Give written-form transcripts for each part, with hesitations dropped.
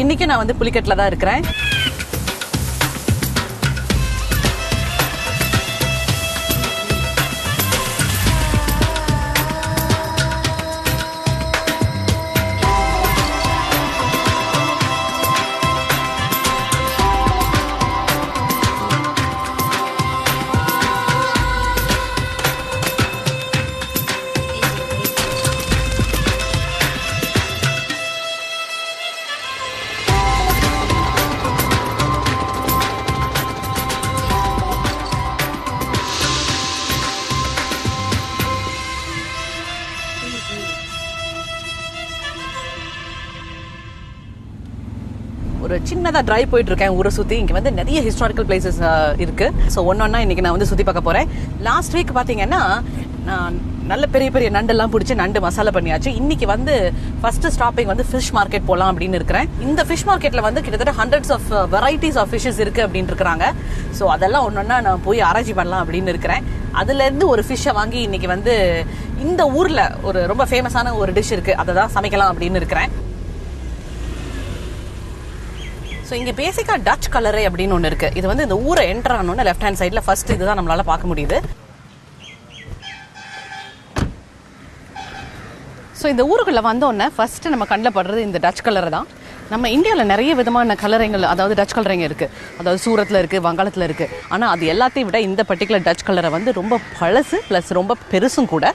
இன்னைக்கு நான் வந்து புலிக்கட்ல தான் இருக்கிறேன். ஒரு சின்னதா டிரைவ் போயிட்டு இருக்கேன் ஊரை சுத்தி. இங்க வந்து நிறைய ஹிஸ்டாரிக்கல் பிளேசஸ் இருக்கு. ஸோ ஒன்னொன்னா இன்னைக்கு நான் வந்து சுத்தி பார்க்க போறேன். லாஸ்ட் வீக் பாத்தீங்கன்னா நான் நல்ல பெரிய பெரிய நண்டெல்லாம் பிடிச்சி நண்டு மசாலா பண்ணியாச்சு. இன்னைக்கு வந்து ஃபர்ஸ்ட் ஸ்டாப்பிங் வந்து ஃபிஷ் மார்க்கெட் போலாம் அப்படின்னு இருக்கிறேன். இந்த ஃபிஷ் மார்க்கெட்ல வந்து கிட்டத்தட்ட hundreds of varieties of fishes இருக்கு அப்படின்னு இருக்கிறாங்க. ஸோ அதெல்லாம் ஒன்னொன்னா நான் போய் ஆராய்ச்சி பண்ணலாம் அப்படின்னு இருக்கிறேன். அதுல இருந்து ஒரு ஃபிஷ்ஷை வாங்கி இன்னைக்கு வந்து இந்த ஊர்ல ஒரு ரொம்ப ஃபேமஸான ஒரு டிஷ் இருக்கு, அதை தான் சமைக்கலாம் அப்படின்னு இருக்கிறேன். ஸோ இங்கே பேசிக்காக டச் கலரு அப்படின்னு ஒன்று இருக்குது. இது வந்து இந்த ஊரை என்டர் ஆனோன்னு லெஃப்ட் ஹேண்ட் சைடில் ஃபர்ஸ்ட் இதுதான் நம்மளால் பார்க்க முடியுது. ஸோ இந்த ஊருக்குள்ளே வந்தோடனே ஃபர்ஸ்ட் நம்ம கண்ணில் படுறது இந்த டச் கலரை தான். நம்ம இந்தியாவில் நிறைய விதமான கலரிங்கள், அதாவது டச் கலரிங்க இருக்குது. அதாவது சூரத்தில் இருக்குது, வங்காளத்தில் இருக்குது. ஆனால் அது எல்லாத்தையும் விட இந்த பர்டிகுலர் டச் கலரை வந்து ரொம்ப பழசு ப்ளஸ் ரொம்ப பெருசும் கூட.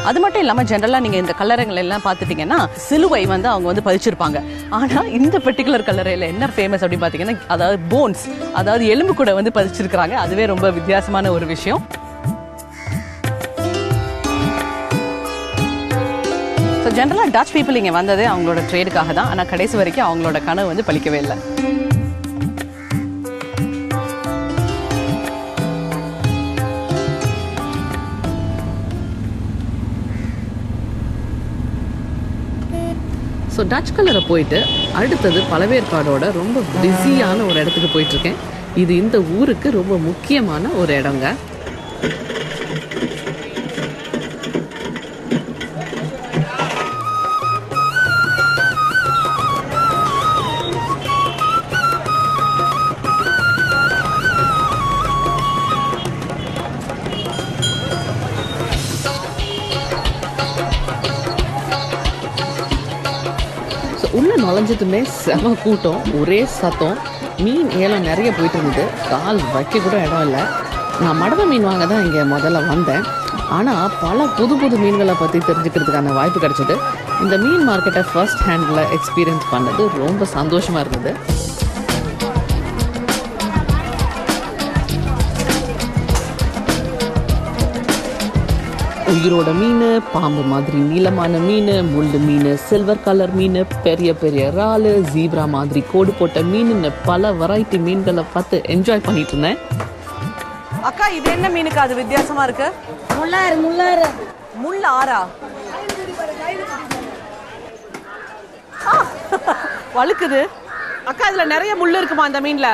அது மட்டும் இல்லாம ஜெனரலா நீங்க இந்த கலருங்கள் எல்லாம் பாத்துட்டீங்கன்னா சிலுவை வந்து அவங்க வந்து பதிச்சிருப்பாங்க. ஆனா இந்த பர்டிகுலர் கலரில் என்ன ஃபேமஸ் அப்படின்னு பாத்தீங்கன்னா, அதாவது போன்ஸ், அதாவது எலும்பு கூட வந்து பதிச்சிருக்காங்க. அதுவே ரொம்ப வித்தியாசமான ஒரு விஷயம். ஸோ ஜெனரலா டச் பீப்புள் இங்க வந்தது அவங்களோட ட்ரேடுக்காக தான். ஆனா கடைசி வரைக்கும் அவங்களோட கனவு வந்து பலிக்கவே இல்லை. ஸோ டச் கலரை போயிட்டு அடுத்தது பழவேற்காடோட ரொம்ப பிஸியான ஒரு இடத்துக்கு போயிட்டுருக்கேன். இது இந்த ஊருக்கு ரொம்ப முக்கியமான ஒரு இடங்க. உள்ள நுழைஞ்சதுமே செம கூட்டம், ஒரே சத்தம், மீன் ஏலம் நிறைய போயிட்டு இருந்தது. கால் வைக்க கூட இடம் இல்லை. நான் மடவை மீன் வாங்க தான் இங்கே முதல்ல வந்தேன். ஆனால் பல புது புது மீன்களை பற்றி தெரிஞ்சுக்கிறதுக்கான வாய்ப்பு கிடைச்சது. இந்த மீன் மார்க்கெட்டை ஃபர்ஸ்ட் ஹேண்டில் எக்ஸ்பீரியன்ஸ் பண்ணது ரொம்ப சந்தோஷமாக இருந்தது. உயிரோட மீன், பாம்பு மாதிரி நீளமான மீன், முள்ளு மீன், சில்வர் கலர் மீன், பெரிய பெரிய இறாலு, ஜீப்ரா மாதிரி கோடு போட்ட மீன், பல வெரைட்டி மீன்களை பார்த்து என்ஜாய் பண்ணிட்டு இருந்தேன். அக்கா, இது என்ன மீனுக்கு அது வித்தியாசமா இருக்கு? முள்ளாரா? வழுக்குது. அக்கா, இதுல நிறைய முள்ளு இருக்குமா அந்த மீன்ல?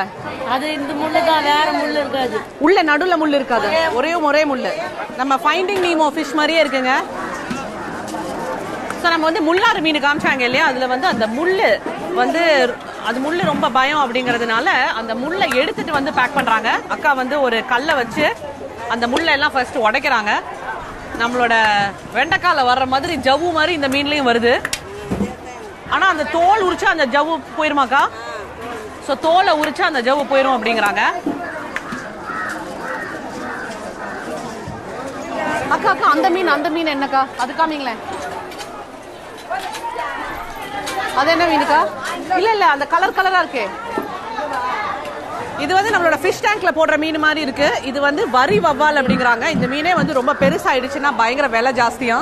அது இந்த முள்ளு தான், வேற முள்ளு இருக்காது. உள்ள நடுவுல முள்ளு இருக்காது, ஒரே முள்ளு. நம்ம ஃபைண்டிங் நீமோ ஃபிஷ் மாதிரியே இருக்குங்க. ஸோ நம்ம வந்து முள்ளாறு மீன் காமிச்சாங்க இல்லையா, அதுல வந்து அந்த முள்ளு வந்து அது முள்ளு ரொம்ப பயம் அப்படிங்கிறதுனால அந்த முள்ளை எடுத்துட்டு வந்து பேக் பண்றாங்க. அக்கா வந்து ஒரு கல்லை வச்சு அந்த முள்ளை எல்லாம் ஃபர்ஸ்ட் உடைக்கிறாங்க. நம்மளோட வெண்டைக்கால வர்ற மாதிரி ஜவ்வு மாதிரி இந்த மீன்லயும் வருது. ஆனா அந்த தோல் உரிச்சா அந்த ஜவ்வு போயிருமாக்கா? ஸோ தோலை உரிச்சா அந்த ஜவ்வு போயிடும் அப்படிங்கிறாங்க. அக்கா அக்கா, அந்த மீன் என்னக்கா? அது காமிங்களேன். அது என்ன மீனுக்கா? இல்ல அந்த கலரா இருக்கே, இது வந்து நம்மளோட ஃபிஷ் டேங்க்ல போடுற மீன் மாதிரி இருக்கு. இது வந்து வரி வவ்வால் அப்படிங்கிறாங்க. இந்த மீனே வந்து ரொம்ப பெருசாயிடுச்சுன்னா பயங்கர விலை ஜாஸ்தியா.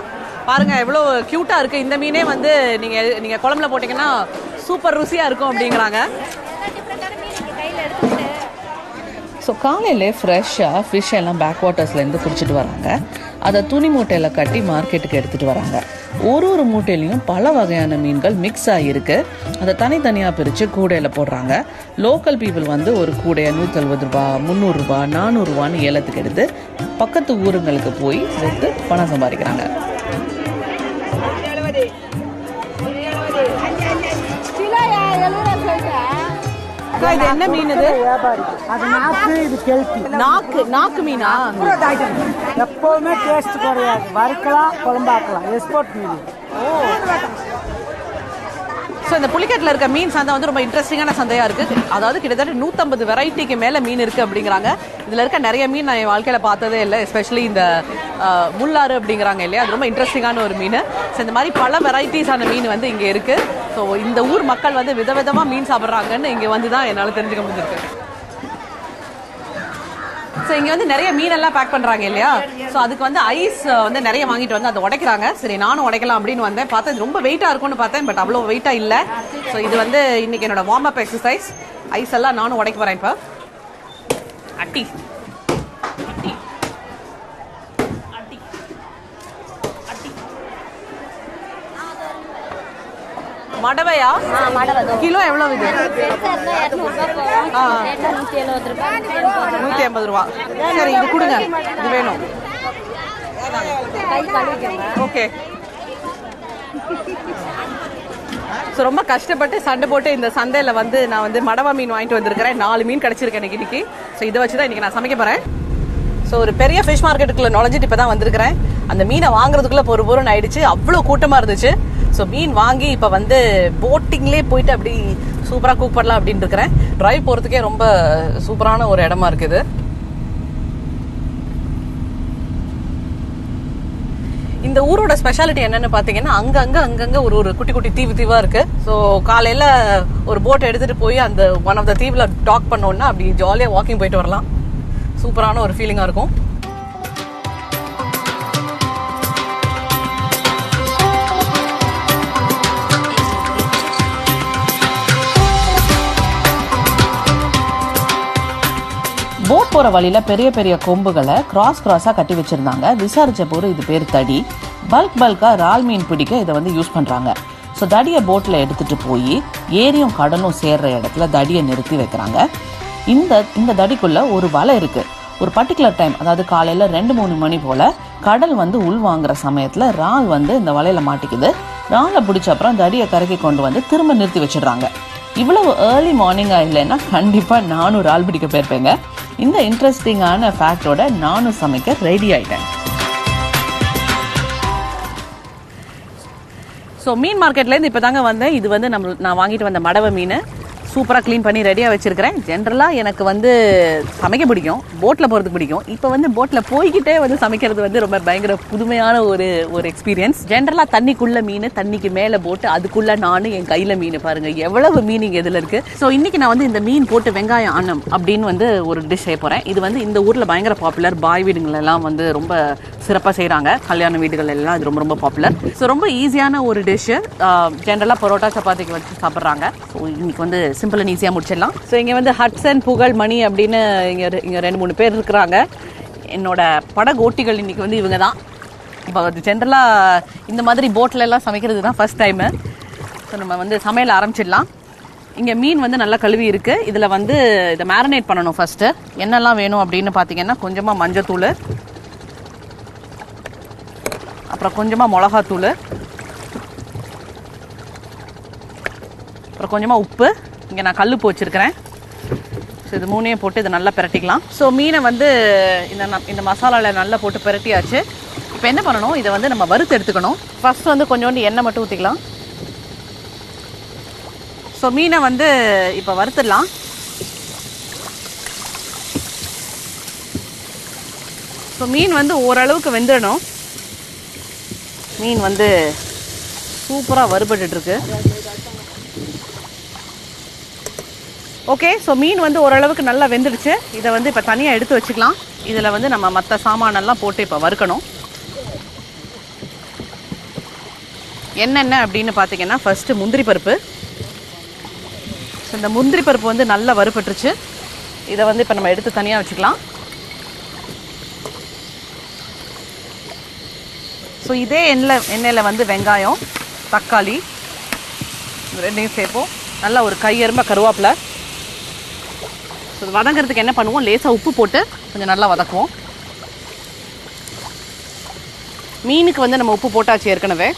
பாருங்க எவ்வளவு கியூட்டா இருக்கு. இந்த மீனே வந்து நீங்க குழம்புல போட்டீங்கன்னா சூப்பர் ருசியா இருக்கும் அப்படிங்கிறாங்க. ஸோ காலையிலே ஃப்ரெஷ்ஷாக ஃபிஷ் எல்லாம் பேக் வாட்டர்ஸ்லேருந்து பிடிச்சிட்டு வராங்க. அதை துணி மூட்டையில் கட்டி மார்க்கெட்டுக்கு எடுத்துகிட்டு வராங்க. ஒரு மூட்டையிலையும் பல வகையான மீன்கள் மிக்ஸ் ஆகியிருக்கு. அதை தனித்தனியாக பிரித்து கூடையில் போடுறாங்க. லோக்கல் பீப்புள் வந்து ஒரு கூடையை 160 ரூபா, 300 ரூபா, 400 ரூபான்னு ஏலத்துக்கு எடுத்து பக்கத்து ஊருங்களுக்கு போய் விற்று பணம் சம்பாதிக்கிறாங்க. இது என்ன மீன்? இது நாக்கு, இது கெல்பி. நாக்கு மீனா? எப்பவுமே டேஸ்ட் குறையாது. வறுக்கலாம், குழம்பாக்கலாம். எக்ஸ்போர்ட் மீன். ஸோ இந்த புலிக்கட்டில் இருக்க மீன் சந்தை வந்து ரொம்ப இன்ட்ரெஸ்டிங்கான சந்தையாக இருக்குது. அதாவது கிட்டத்தட்ட 150 வெரைட்டிக்கு மேலே மீன் இருக்குது அப்படிங்கிறாங்க. இதில் இருக்க நிறைய மீன் நான் என் வாழ்க்கையில் பார்த்ததே இல்லை. எஸ்பெஷலி இந்த முள்ளாறு அப்படிங்கிறாங்க இல்லையா, அது ரொம்ப இன்ட்ரெஸ்டிங்கான ஒரு மீன். ஸோ இந்த மாதிரி பல வெரைட்டிஸான மீன் வந்து இங்கே இருக்குது. ஸோ இந்த ஊர் மக்கள் வந்து விதவிதமாக மீன் சாப்பிட்றாங்கன்னு இங்கே வந்து தான் என்னால் தெரிஞ்சுக்க முடிஞ்சிருக்கு. ஸோ இங்கே வந்து நிறைய மீனெல்லாம் பேக் பண்ணுறாங்க இல்லையா, ஸோ அதுக்கு வந்து ஐஸ் வந்து நிறைய வாங்கிட்டு வந்து அதை உடைக்கிறாங்க. சரி நானும் உடைக்கலாம் அப்படின்னு வந்தேன். பார்த்தேன் இது ரொம்ப வெயிட்டாக இருக்கும்னு பார்த்தேன், பட் அவ்வளோ வெயிட்டாக இல்லை. ஸோ இது வந்து இன்னைக்கு என்னோட வார்ம் அப் எக்ஸசைஸ். ஐஸ் எல்லாம் நானும் உடைக்க போகிறேன். இப்போ அட்டி அட்டி அட்டி அட்டி. மடவையா? கிலோ எவ்வளவு இது? 150 ரூபா. சரி இது கொடுங்க, இது வேணும். ஓகே. ஸோ ரொம்ப கஷ்டப்பட்டு சண்டை போட்டு இந்த சந்தையில் வந்து நான் வந்து மடவா மீன் வாங்கிட்டு வந்திருக்கிறேன். 4 மீன் கிடச்சிருக்கேன் இன்னைக்கு. ஸோ இதை வச்சு தான் இன்னைக்கு நான் சமைக்க போகிறேன். ஸோ ஒரு பெரிய ஃபிஷ் மார்க்கெட்டுக்குள்ள நுழைஞ்சிட்டு இப்போ தான் வந்திருக்கிறேன். அந்த மீனை வாங்குறதுக்குள்ள பொறுன்னு ஆயிடுச்சு. அவ்வளோ கூட்டமாக இருந்துச்சு. ஸோ மீன் வாங்கி இப்போ வந்து போட்டிங்லேயே போயிட்டு அப்படி சூப்பராக குக் பண்ணலாம் அப்படின்னு இருக்கிறேன். டிரைவ் போகிறதுக்கே ரொம்ப சூப்பரான ஒரு இடமா இருக்குது. இந்த ஊரோட ஸ்பெஷாலிட்டி என்னன்னு பார்த்தீங்கன்னா அங்கங்க ஒரு குட்டி குட்டி தீவா இருக்கு. ஸோ காலையில் ஒரு போட் எடுத்துட்டு போய் அந்த ஒன் ஆஃப் த தீவில் டாக் பண்ணோன்னா அப்படி ஜாலியாக வாக்கிங் போயிட்டு வரலாம். சூப்பரான ஒரு ஃபீலிங்காக இருக்கும். போட் போற வழியில பெரிய பெரிய கொம்புகளை கிராஸா கட்டி வச்சிருந்தாங்க. விசாரிச்ச போது இது பேர் தடி. பல்கா இறால் மீன் பிடிக்க இதை வந்து யூஸ் பண்றாங்க. ஸோ தடியை போட்ல எடுத்துட்டு போய் ஏரியும் கடலும் சேர்ற இடத்துல தடியை நிறுத்தி வைக்கிறாங்க. இந்த தடிக்குள்ள ஒரு வலை இருக்கு. ஒரு பர்டிகுலர் டைம், அதாவது காலையில 2-3 மணி போல கடல் வந்து உள் வாங்குற சமயத்துல இறால் வந்து இந்த வலையில மாட்டிக்குது. இறாலை பிடிச்ச அப்புறம் தடியை கரைக்கி கொண்டு வந்து திரும்ப நிறுத்தி வச்சிடுறாங்க. இவ்வளவு ஏர்லி மார்னிங்கா இல்லைன்னா கண்டிப்பா நானும் இறால் பிடிக்க போயிருப்பேங்க. இந்த இன்ட்ரெஸ்டிங்கான ஃபேக்டோட நானும் சமைக்க ரெடி ஆயிட்டேன். ஸோ மீன் மார்க்கெட்லேருந்து இப்போ தாங்க வந்தேன். இது வந்து நான் வாங்கிட்டு வந்த மடவை மீன் சூப்பராக க்ளீன் பண்ணி ரெடியாக வச்சுருக்கிறேன். ஜென்ரலாக எனக்கு வந்து சமைக்க பிடிக்கும், போட்டில் போகிறதுக்கு பிடிக்கும். இப்போ வந்து போட்டில் போய்கிட்டே வந்து சமைக்கிறது வந்து ரொம்ப பயங்கர புதுமையான ஒரு எக்ஸ்பீரியன்ஸ். ஜென்ரலாக தண்ணிக்குள்ளே மீன், தண்ணிக்கு மேலே போட்டு அதுக்குள்ளே நானும் என் கையில் மீன். பாருங்கள் எவ்வளவு மீனிங் இதில் இருக்குது. ஸோ இன்றைக்கி நான் வந்து இந்த மீன் போட்டு வெங்காயம் அன்னம் அப்படின்னு வந்து ஒரு டிஷ் செய்ய போகிறேன். இது வந்து இந்த ஊரில் பயங்கர பாப்புலர். பாய் வீடுங்களெல்லாம் வந்து ரொம்ப சிறப்பாக செய்கிறாங்க. கல்யாண வீடுகள் எல்லாம் இது ரொம்ப பாப்புலர். ஸோ ரொம்ப ஈஸியான ஒரு டிஷ்ஷு. ஜென்ரலாக பரோட்டா சப்பாத்திக்கு வச்சு சாப்பிட்றாங்க. ஸோ இன்னைக்கு வந்து சிம்பிள் அண்ட் ஈஸியாக முடிச்சிடலாம். ஸோ இங்கே வந்து ஹட்சன், புகழ், மணி அப்படின்னு இங்கே 2-3 பேர் இருக்கிறாங்க. என்னோட படகோட்டிகள் இன்னைக்கு வந்து இவங்க தான். இப்போ அது ஜென்ரலாக இந்த மாதிரி போட்டில் எல்லாம் சமைக்கிறது தான் ஃபர்ஸ்ட் டைமு. ஸோ நம்ம வந்து சமையல் ஆரம்பிச்சிடலாம். இங்கே மீன் வந்து நல்லா கழுவி இருக்குது. இதில் வந்து இதை மேரினேட் பண்ணணும். ஃபர்ஸ்ட்டு என்னெல்லாம் வேணும் அப்படின்னு பார்த்தீங்கன்னா கொஞ்சமாக மஞ்சத்தூள், அப்புறம் கொஞ்சமாக மிளகாத்தூள், அப்புறம் கொஞ்சமாக உப்பு. இங்கே நான் கல்லுப்பு வச்சுருக்கிறேன். ஸோ இது 3ஐயும் போட்டு இதை நல்லா பிரட்டிக்கலாம். ஸோ மீனை வந்து இந்த மசாலாவில் நல்லா போட்டு பிரட்டியாச்சு. இப்போ என்ன பண்ணணும், இதை வந்து நம்ம வறுத்து எடுத்துக்கணும். ஃபர்ஸ்ட் வந்து கொஞ்சோண்டு எண்ணெய் மட்டும் ஊற்றிக்கலாம். ஸோ மீனை வந்து இப்போ வறுத்துடலாம். ஸோ மீன் வந்து ஓரளவுக்கு வெந்துடணும். மீன் வந்து சூப்பராக வறுபட்டுருக்கு. ஓகே, ஸோ மீன் வந்து ஓரளவுக்கு நல்லா வெந்துடுச்சு. இதை வந்து இப்போ தனியாக எடுத்து வச்சுக்கலாம். இதில் வந்து நம்ம மற்ற சாமானெல்லாம் போட்டு இப்போ வறுக்கணும். என்னென்ன அப்படின்னு பார்த்தீங்கன்னா ஃபர்ஸ்ட்டு முந்திரி பருப்பு. ஸோ இந்த முந்திரி பருப்பு வந்து நல்லா வறுபட்டுருச்சு. இதை வந்து இப்போ நம்ம எடுத்து தனியாக வச்சுக்கலாம். ஸோ இதே எண்ணெயில் வந்து வெங்காயம், தக்காளி ரெண்டையும் சேர்ப்போம். நல்லா ஒரு கையெரும்ப கருவேப்பிலை. ஸோ வதங்கிறதுக்கு என்ன பண்ணுவோம், லேசாக உப்பு போட்டு கொஞ்சம் நல்லா வதக்குவோம். மீனுக்கு வந்து நம்ம உப்பு போட்டாச்சு ஏற்கனவே.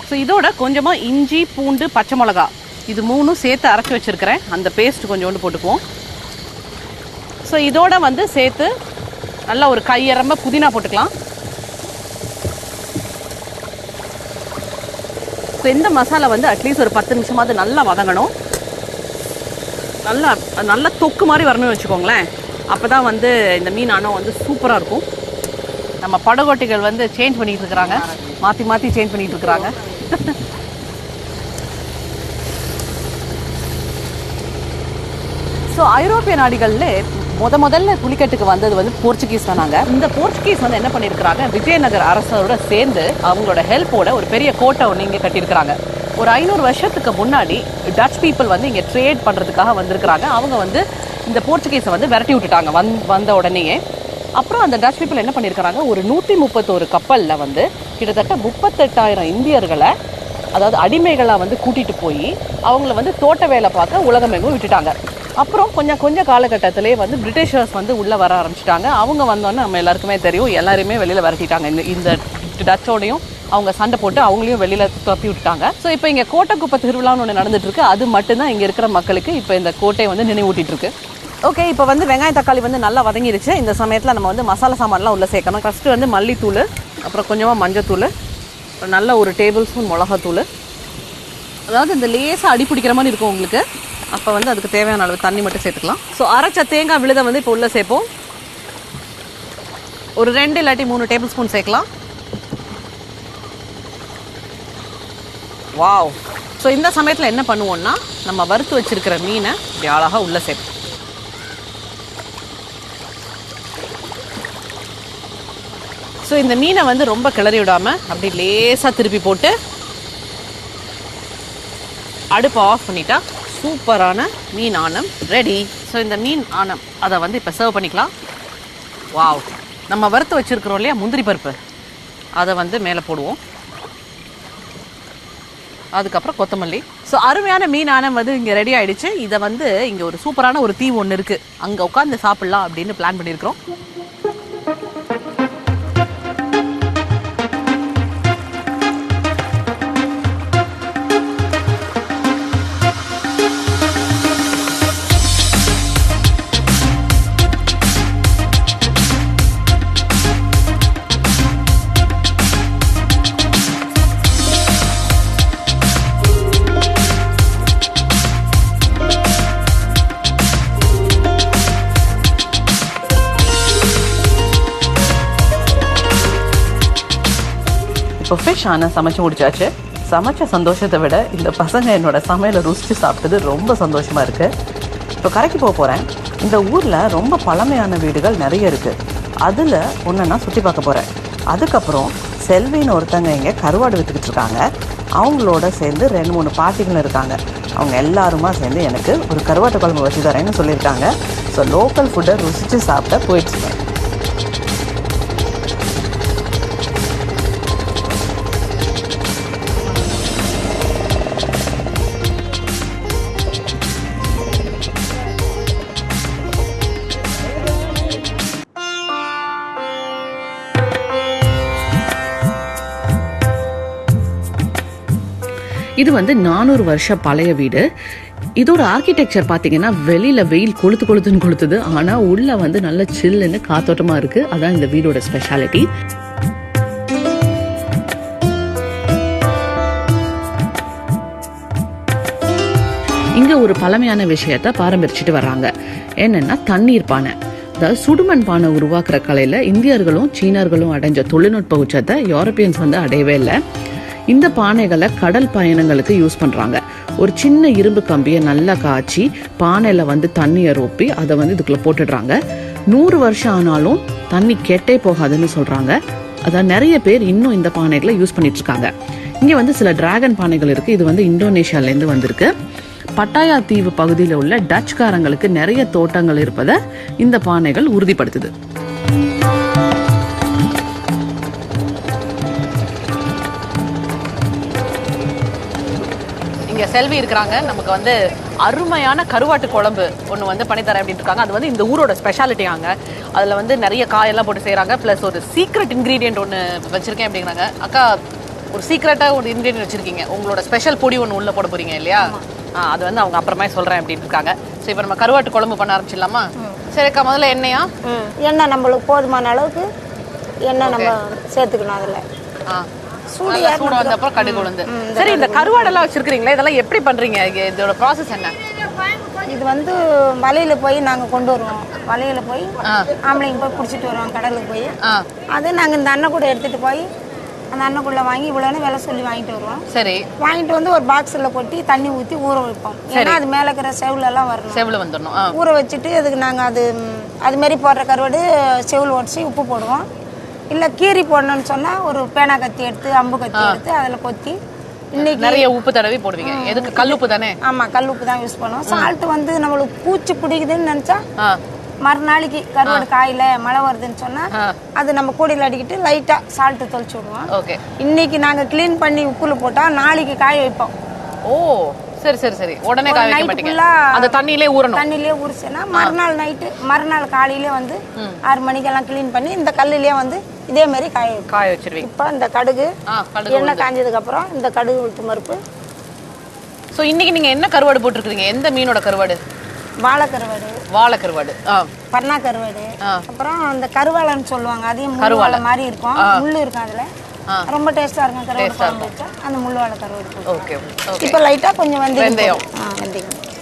ஸோ இதோட கொஞ்சமாக இஞ்சி, பூண்டு, பச்சை மிளகா இது 3 சேர்த்து அரைச்சி வச்சுருக்கிறேன். அந்த பேஸ்ட் கொஞ்சோண்டு போட்டுக்குவோம். ஸோ இதோட வந்து சேர்த்து நல்லா ஒரு கையெரம்ப புதினா போட்டுக்கலாம். ஸோ இந்த மசாலா வந்து அட்லீஸ்ட் ஒரு 10 நிமிஷமாவது நல்லா வதங்கணும். நல்லா தொக்கு மாதிரி வரணும்னு வச்சுக்கோங்களேன். அப்போ தான் வந்து இந்த மீன் அணம் வந்து சூப்பராக இருக்கும். நம்ம படகோட்டிகள் வந்து சேஞ்ச் பண்ணிகிட்டு இருக்கிறாங்க, மாற்றி சேஞ்ச் பண்ணிகிட்டு இருக்கிறாங்க. ஸோ ஐரோப்பிய நாடுகளில் முதல்ல புலிக்கட்டுக்கு வந்தது வந்து போர்ச்சுகீஸ் தானாங்க. இந்த போர்ச்சுகீஸ் வந்து என்ன பண்ணியிருக்கிறாங்க, விஜயநகர் அரசரோட சேர்ந்து அவங்களோட ஹெல்ப்போட ஒரு பெரிய கோட்டை ஒன்று இங்கே கட்டியிருக்கிறாங்க. ஒரு 500 வருஷத்துக்கு முன்னாடி டச் பீப்புள் வந்து இங்கே ட்ரேட் பண்ணுறதுக்காக வந்திருக்கிறாங்க. அவங்க வந்து இந்த போர்ச்சுகீஸை வந்து விரட்டி விட்டுட்டாங்க வந்த உடனேயே. அப்புறம் அந்த டச் பீப்புள் என்ன பண்ணியிருக்கிறாங்க, ஒரு 131 கப்பலில் வந்து கிட்டத்தட்ட 38,000 இந்தியர்களை, அதாவது அடிமைகளாக வந்து கூட்டிகிட்டு போய் அவங்கள வந்து தோட்ட வேலை பார்க்க உலகமெங்கும் விட்டுட்டாங்க. அப்புறம் கொஞ்சம் காலகட்டத்திலே வந்து பிரிட்டிஷர்ஸ் வந்து உள்ளே வர ஆரம்பிச்சிட்டாங்க. அவங்க வந்தோன்னே நம்ம எல்லாருக்குமே தெரியும், எல்லாருமே வெளியில் விரட்டிட்டாங்க. இந்த டச்சோடையும் அவங்க சண்டை போட்டு அவங்களையும் வெளியில் துரத்தி விட்டுட்டாங்க. ஸோ இப்போ இங்கே கோட்டைக்குப்பை திருவிழான்னு ஒன்று நடந்துட்டு இருக்கு. அது மட்டும்தான் இங்கே இருக்கிற மக்களுக்கு இப்போ இந்த கோட்டையை வந்து நினைவூட்டிட்டு இருக்கு. ஓகே, இப்போ வந்து வெங்காயம் தக்காளி வந்து நல்லா வதங்கிருச்சு. இந்த சமயத்தில் நம்ம வந்து மசாலா சாமான்லாம் உள்ளே சேர்க்கணும். ஃபஸ்ட்டு வந்து மல்லித்தூள், அப்புறம் கொஞ்சமாக மஞ்சத்தூள், நல்ல ஒரு டேபிள் ஸ்பூன் மிளகாத்தூள். அதாவது இந்த லேசாக அடி பிடிக்கிற மாதிரி இருக்கும் உங்களுக்கு. அப்போ வந்து அதுக்கு தேவையான அளவு தண்ணி மட்டும் சேர்த்துக்கலாம். ஸோ அரைச்ச தேங்காய் விழுதை வந்து இப்போ உள்ளே சேர்ப்போம். ஒரு 2 இல்லாட்டி 3 டேபிள் ஸ்பூன் சேர்க்கலாம். வாவ். ஸோ இந்த சமயத்தில் என்ன பண்ணுவோம்னா, நம்ம வறுத்து வச்சிருக்கிற மீனை இப்படி அழகாக உள்ளே சேர்ப்போம். ஸோ இந்த மீனை வந்து ரொம்ப கிளறி விடாமல் அப்படி லேசாக திருப்பி போட்டு அடுப்பை ஆஃப் பண்ணிட்டா சூப்பரான மீன் ஆனம் ரெடி. ஸோ இந்த மீன் ஆனம் அதை வந்து இப்போ சர்வ் பண்ணிக்கலாம். வாவ். நம்ம வறுத்து வச்சுருக்கிறோம் இல்லையா முந்திரி பருப்பு, அதை வந்து மேலே போடுவோம். அதுக்கப்புறம் கொத்தமல்லி. ஸோ அருமையான மீன் ஆனம் வந்து இங்கே ரெடி ஆகிடுச்சு. இதை வந்து இங்கே ஒரு சூப்பரான ஒரு தீவு ஒன்று இருக்குது, அங்கே உட்காந்து சாப்பிட்லாம் அப்படின்னு பிளான் பண்ணியிருக்கிறோம். இப்போ ஃபிஷ் ஆனால் சமைச்சு முடிச்சாச்சு. சமைச்ச சந்தோஷத்தை விட இந்த பசங்க என்னோட சமையலை ருசித்து சாப்பிட்டது ரொம்ப சந்தோஷமாக இருக்குது. இப்போ கரைக்கு போக போகிறேன். இந்த ஊரில் ரொம்ப பழமையான வீடுகள் நிறைய இருக்குது. அதில் ஒன்று நான் சுற்றி பார்க்க போகிறேன். அதுக்கப்புறம் செல்வின்னு ஒருத்தங்க இங்கே கருவாடு விற்றுக்கிட்டு இருக்காங்க. அவங்களோட சேர்ந்து 2-3 பாட்டிகள் இருக்காங்க. அவங்க எல்லாருமா சேர்ந்து எனக்கு ஒரு கருவாட்டு குழம்பு வச்சு தரேன்னு சொல்லியிருக்காங்க. ஸோ லோக்கல் ஃபுட்டை ருசித்து சாப்பிட போயிடுச்சுங்க. இது வந்து 400 வருஷம் பழைய வீடு. இதோட ஆர்கிடெக்சர் பார்த்தீங்கன்னா வெளியில வெயில் கொளுத்துது, ஆனால் உள்ள வந்து நல்ல சில்லுன்னு காத்தோட்டமா இருக்கு. அதான் இந்த வீடோட ஸ்பெஷாலிட்டி. இங்க ஒரு பழமையான விஷயத்த பாரம்பரிச்சுட்டு வர்றாங்க. என்னன்னா தண்ணீர் பானை. அதாவது சுடுமண் பானை உருவாக்குற கலையில இந்தியர்களும் சீனர்களும் அடைஞ்ச தொழில்நுட்ப உச்சத்தை யூரோப்பியன்ஸ் வந்து அடையவே இல்லை. இந்த பானைகளை கடல் பயணங்களுக்கு யூஸ் பண்றாங்க. ஒரு சின்ன இரும்பு கம்பியை நல்லா காய்ச்சி பானையில வந்து தண்ணியை ரொப்பி அதை வந்து இதுக்குள்ள போட்டுடுறாங்க. 100 வருஷம் ஆனாலும் தண்ணி கெட்டே போகாதுன்னு சொல்றாங்க. அதான் நிறைய பேர் இன்னும் இந்த பானைகளை யூஸ் பண்ணிட்டு இருக்காங்க. இங்க வந்து சில டிராகன் பானைகள் இருக்கு. இது வந்து இந்தோனேஷியால இருந்து வந்திருக்கு. பட்டாயா தீவு பகுதியில் உள்ள டச்சுக்காரங்களுக்கு நிறைய தோட்டங்கள் இருப்பதை இந்த பானைகள் உறுதிப்படுத்துது. இங்க செல்வி இருக்கிறாங்க. நமக்கு வந்து அருமையான கருவாட்டு குழம்பு ஒன்று வந்து பண்ணித்தரேன் அப்படின்னு இருக்காங்க. அது வந்து இந்த ஊரோட ஸ்பெஷாலிட்டியாங்க. அதில் வந்து நிறைய காயெல்லாம் போட்டு செய்கிறாங்க. ப்ளஸ் ஒரு சீக்ரெட் இன்க்ரீடியன்ட் ஒன்று வச்சுருக்கேன் அப்படிங்கிறாங்க. அக்கா, ஒரு சீக்ரெட்டாக ஒரு இன்க்ரீடியன்ட் வச்சுருக்கீங்க. உங்களோட ஸ்பெஷல் பொடி ஒன்று உள்ளே போட போகிறீங்க இல்லையா? அது வந்து அவங்க அப்புறமே சொல்கிறேன் அப்படின்னு இருக்காங்க. ஸோ இப்போ நம்ம கருவாட்டு குழம்பு பண்ண ஆரம்பிச்சிடலாமா? சரிக்கா, முதல்ல எண்ணெயா? எண்ணெய் நம்மளுக்கு போதுமான அளவுக்கு எண்ணெய் நம்ம சேர்த்துக்கணும். அதில் சூடு வந்த அப்புறம் கடுகு உளுந்து. சரி, இந்த கருவாடெல்லாம் வச்சிருக்கீங்களா, இதெல்லாம் எப்படி பண்றீங்க? இதோட ப்ராசஸ் என்ன? இது வந்து வலையில போய் நாங்க கொண்டு வருவோம். வலையில போய் ஆம்பளைங்க போய் பிடிச்சிட்டு வருவோம் கடலுக்கு போய். அது நாங்க இந்த அண்ணன் கூட எடுத்துட்டு போய் அந்த அண்ணக்குள்ள வாங்கி இவ்வளோன்னு விலை சொல்லி வாங்கிட்டு வருவோம். சரி, வாங்கிட்டு வந்து ஒரு பாக்ஸில் கொட்டி தண்ணி ஊற்றி ஊற வைப்போம். ஏன்னா அது மேலே இருக்கிற செவுல எல்லாம் வரணும். செவுல வந்துடணும். ஊற வச்சுட்டு அதுக்கு நாங்கள் அது மாதிரி போடுற கருவாடு செவுல் உடச்சி உப்பு போடுவோம். இல்லை கீரி போடணும்னு சொன்னால் ஒரு பேனா கத்தி எடுத்து அம்பு கத்தி எடுத்து அதில் கொத்தி இன்னைக்கு நிறைய உப்பு தடவி போடுவீங்க. எதுக்கு? கல்லுப்பு தானே? ஆமாம், கல்லுப்பு தான் யூஸ் பண்ணுவோம். சால்ட் வந்து நம்மளுக்கு பூச்சி பிடிக்குதுன்னு நினச்சா மறுநாளைக்கு கருவாடு காயில மழை வருதுன்னு சொன்னா அது நம்ம கூடையில் அடிக்கிட்டு லைட்டா சால்ட் தொளிச்சு விடுவோம். ஓகே. இன்னைக்கு நாங்க கிளீன் பண்ணி உப்புல போட்டா நாளைக்கு காய வைப்போம். ஓ, சரி சரி சரி. உடனே காய வைக்க மாட்டீங்க, அந்த தண்ணியிலே ஊறணும். தண்ணியிலே ஊறிச்சுன்னா மறுநாள் நைட்டு மறுநாள் காலையிலே வந்து 6 மணிக்கெல்லாம் கிளீன் பண்ணி இந்த கல்லுலயே வந்து இதே மாதிரி காய வச்சிருவீங்க. இப்போ இந்த கடுகு எண்ணெய் காஞ்சதுக்கு அப்புறம் இந்த கடுகு உளுத்து பருப்பு. ஸோ இன்னைக்கு நீங்க என்ன கருவாடு போட்டிருக்கீங்க? எந்த மீனோட கருவாடு? வாழை கருவாடு, பர்ணா கருவாடு. அப்புறம் இந்த கருவாளைன்னு சொல்லுவாங்க, அதையும் முள்ளுவாழை மாதிரி இருக்கும், முள்ளு இருக்கும். அதுல ரொம்ப டேஸ்டா இருக்கும் கருவாடு குழம்பு வச்சா. அந்த முள்ளுவாழை கருவாடு. ஓகே. இப்போ லைட்டா கொஞ்சம் வெந்தயம்.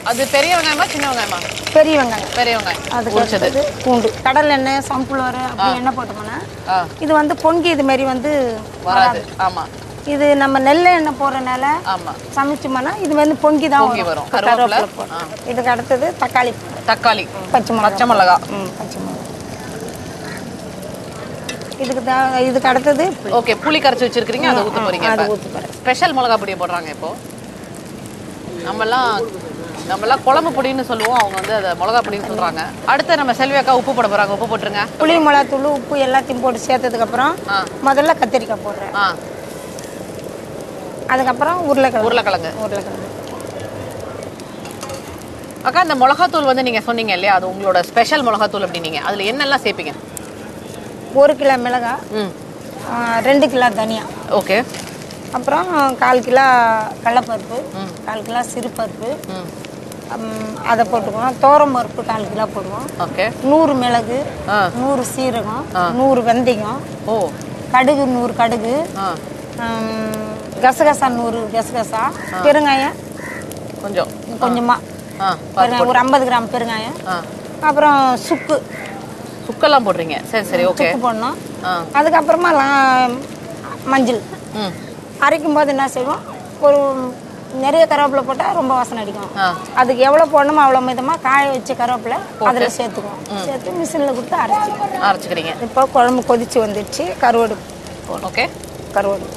அது பெரிய வெங்காயமா சின்ன வெங்காயமா? பெரிய வெங்காயம். பெரிய வெங்காயம். அது உரிச்சது. பூண்டு, கடல் எண்ணெய், சம்புளோர் அப்படி எண்ணெய் போட்டோம்னா இது வந்து பொங்கி இது மாதிரி வந்து வராது. ஆமா, இது நம்ம நெல்லை எண்ணெய் போடுறதுனால சமைச்சோம்னா இது வந்து பொங்கி தான் வரும். கருவேப்பிலை. இதுக்கு அடுத்தது தக்காளி, பச்சை மிளகா. இதுக்கு அடுத்தது ஓகே, புளி கரைச்சி வச்சிருக்கீங்க, அதை ஊத்த போறீங்க. அது ஊத்த போறேன். ஸ்பெஷல் மிளகா பொடியை போடுறாங்க. இப்போ நம்மலாம் குழம்பு பொடின்னு சொல்லுவோம், அவங்க வந்து அதை மிளகா பொடின்னு சொல்றாங்க. அடுத்து நம்ம செல்வி அக்கா உப்பு போட போறாங்க. உப்பு போட்டுருங்க. புளி, மிளகாத்தூள், உப்பு எல்லாத்தையும் போட்டு சேர்த்ததுக்கு அப்புறம் முதல்ல கத்திரிக்காய் போடுறேன். அதுக்கப்புறம் உருளைக்கிழங்கு. அக்கா, இந்த மிளகாத்தூள் வந்து நீங்க சொன்னீங்க இல்லையா, அது உங்களோட ஸ்பெஷல் மிளகாத்தூள் அப்படின்னீங்க. அதுல என்னெல்லாம் சேர்ப்பீங்க? 1 கிலோ மிளகாய், 2 கிலோ தனியா. ஓகே. அப்புறம் 1/4 கிலோ கடலைப்பருப்பு, 1/4 கிலோ சிறுபருப்பு, அதை போட்டுக்குவோம். தோரம் பருப்பு 1/4 கிலோ போடுவோம். ஓகே. 100 மிளகு, 100 சீரகம், 100 வெந்தயம், கடுகு 100 கடுகு, கசகசா 100 கசகசா, பெருங்காயம் கொஞ்சமா ஒரு 50 கிராம் பெருங்காயம். அப்புறம் சுக்கெல்லாம் போடுறீங்க? சரி சரி, ஓகே. சுக்கு போடணும். அதுக்கப்புறமா மஞ்சள். அரைக்கும் போது என்ன செய்வோம், ஒரு நிறைய கருவேப்பிலை போட்டால் ரொம்ப வாசனை அடிக்கும். அதுக்கு எவ்வளோ போடணுமோ அவ்வளோ மிதமாக காய வச்ச கருவேப்பிலை அதில் சேர்த்துக்குவோம். சேர்த்து மிஷினில் கொடுத்து அரைச்சிக்கிறீங்க. இப்போ குழம்பு கொதிச்சு வந்துடுச்சு. கருவாடு. ஓகே. கருவாடு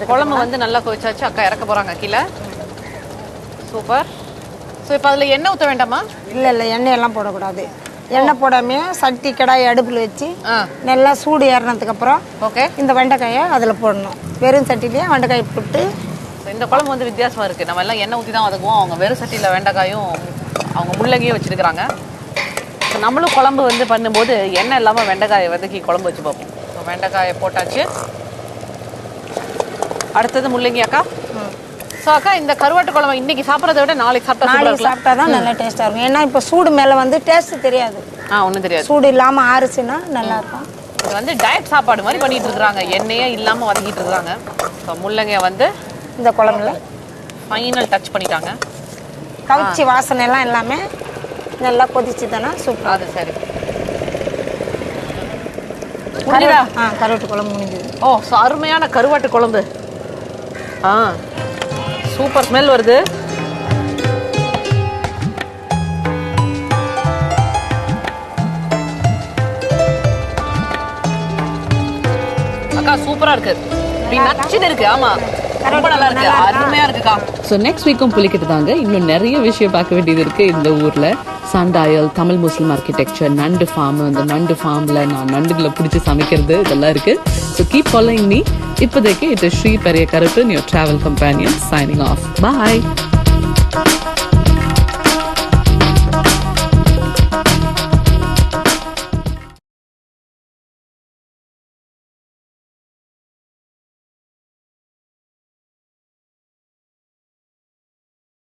குழம்பு வந்து நல்லா கொதிச்சாச்சு. அக்கா இறக்க போறாங்க கீழே. சூப்பர். ஸோ இப்போ அதில் எண்ணெய் ஊற்ற வேண்டாமா? இல்லை, எண்ணெய் எல்லாம் போடக்கூடாது. எண்ணெய் போடாமையே சட்டி கடாய் அடுப்பில் வச்சு நல்லா சூடு ஏறினதுக்கு அப்புறம் ஓகே இந்த வெண்டைக்காயை அதில் போடணும். வெறும் சட்டிலேயே வெண்டைக்காய் போட்டு. இந்த குழம்பு வந்து வித்தியாசமாக இருக்குது. நம்ம எல்லாம் எண்ணெய் ஊற்றி தான் வதக்குவோம். அவங்க வெறும் சட்டியில் வெண்டைக்காயும் அவங்க முள்ளங்கியும் வச்சுருக்கிறாங்க. ஸோ நம்மளும் குழம்பு வந்து பண்ணும்போது எண்ணெய் இல்லாமல் வெண்டைக்காயை வதக்கி குழம்பு வச்சு பார்ப்போம். ஸோ வெண்டைக்காயை போட்டாச்சு. அடுத்தது முள்ளங்கி. அக்கா, ஸோ அக்கா, இந்த கருவாட்டு குழம்பு இன்னைக்கு சாப்பிட்றத விட நாளைக்கு சாப்பிட்டா தான் நல்லா டேஸ்ட்டாக இருக்கும். ஏன்னா இப்போ சூடு மேலே வந்து டேஸ்ட் தெரியாது. ஒன்றும் தெரியாது. சூடு இல்லாமல் ஆறுச்சுன்னா நல்லா இருக்கும். இது வந்து டயட் சாப்பாடு மாதிரி பண்ணிட்டு இருக்காங்க. எண்ணெயே இல்லாமல் வதக்கிட்டு இருக்காங்க. ஸோ முள்ளங்கியை வந்து இந்த குழம்புல ஃபைனல் டச் பண்ணிட்டாங்க. கவுச்சி வாசனை எல்லாம் எல்லாமே நல்லா கொதிச்சு தானே சூப்பர். அது சரி. கருவாட்டு குழம்பு முடிஞ்சது. ஓ, ஸோ அருமையான கருவாட்டு குழம்பு. சூப்பர் ஸ்மெல் வருது. அக்கா சூப்பரா இருக்கு. நச்சுன்னு இருக்கு. ஆமா, ரொம்ப நல்லா இருக்கு. அருமையா இருக்குக்கா. ஸோ நெக்ஸ்ட் வீக்கும் புலிக்கிட்டு தாங்க. இன்னும் நிறைய விஷயம் பார்க்க வேண்டியது இருக்கு இந்த ஊர்ல. சண்டாயல், தமிழ் முஸ்லிம் ஆர்கிடெக்சர், நண்டு ஃபார்ம், அந்த நண்டு ஃபார்ம்ல நான் நண்டுகளை பிடிச்சி சமைக்கிறது இதெல்லாம் இருக்கு. So keep following me. இப்போதைக்கு இது ஸ்ரீ பெரிய கருப்பு, your travel companion, signing off. Bye.